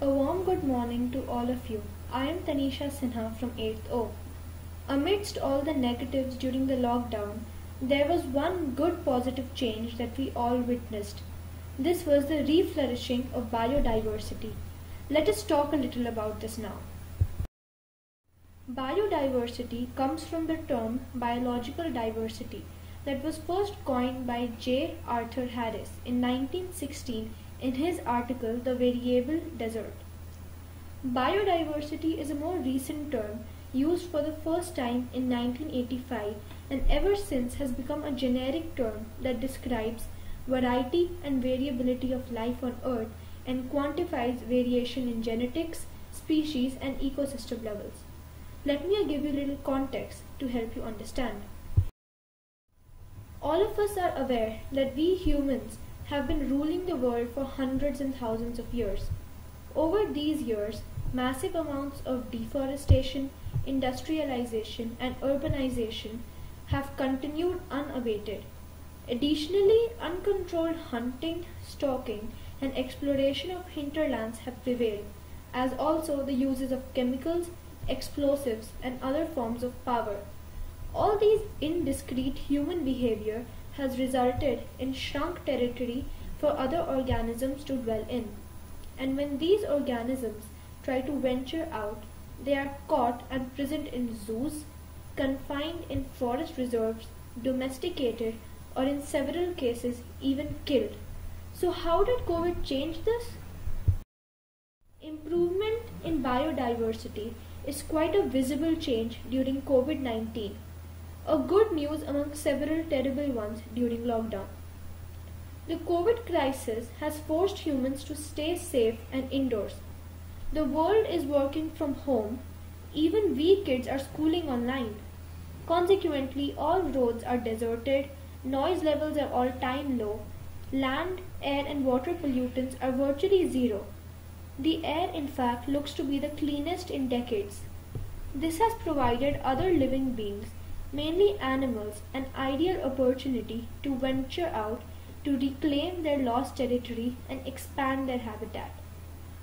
A warm good morning to all of you. I am Tanisha Sinha from 8th O. Amidst all the negatives during the lockdown, there was one good positive change that we all witnessed. This was the reflourishing of biodiversity. Let us talk a little about this now. Biodiversity comes from the term biological diversity that was first coined by J. Arthur Harris in 1916 in his article The Variable Desert. Biodiversity is a more recent term used for the first time in 1985 and ever since has become a generic term that describes variety and variability of life on Earth and quantifies variation in genetics, species, and ecosystem levels. Let me give you a little context to help you understand. All of us are aware that we humans have been ruling the world for hundreds and thousands of years. Over these years, massive amounts of deforestation, industrialization, and urbanization have continued unabated. Additionally, uncontrolled hunting, stalking, and exploration of hinterlands have prevailed, as also the uses of chemicals, explosives, and other forms of power. All these indiscreet human behavior has resulted in shrunk territory for other organisms to dwell in. And when these organisms try to venture out, they are caught and prisoned in zoos, confined in forest reserves, domesticated, or in several cases even killed. So how did COVID change this? Improvement in biodiversity is quite a visible change during COVID-19. A good news among several terrible ones during lockdown. The COVID crisis has forced humans to stay safe and indoors. The world is working from home. Even we kids are schooling online. Consequently, all roads are deserted, noise levels are all-time low, land, air and water pollutants are virtually zero. The air, in fact, looks to be the cleanest in decades. This has provided other living beings, mainly animals, an ideal opportunity to venture out, to reclaim their lost territory and expand their habitat.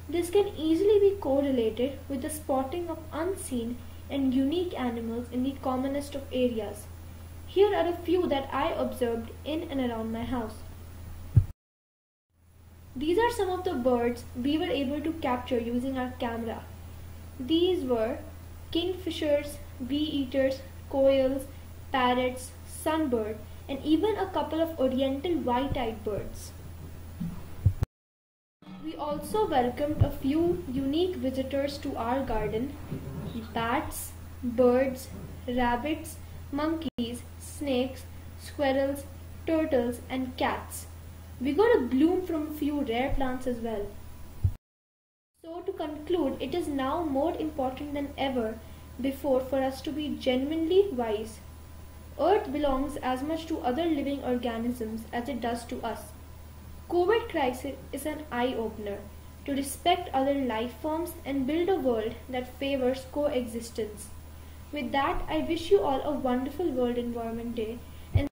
This can easily be correlated with the spotting of unseen and unique animals in the commonest of areas. Here are a few that I observed in and around my house. These are some of the birds we were able to capture using our camera. These were kingfishers, bee-eaters, quails, parrots, sunbird, and even a couple of oriental white-eyed birds. We also welcomed a few unique visitors to our garden: bats, birds, rabbits, monkeys, snakes, squirrels, turtles, and cats. We got a bloom from a few rare plants as well. So to conclude, it is now more important than ever before for us to be genuinely wise. Earth belongs as much to other living organisms as it does to us. COVID crisis is an eye-opener to respect other life forms and build a world that favors coexistence. With that, I wish you all a wonderful World Environment Day and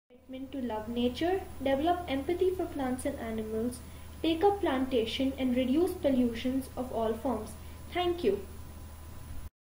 commitment to love nature, develop empathy for plants and animals, take up plantation and reduce pollutions of all forms. Thank you.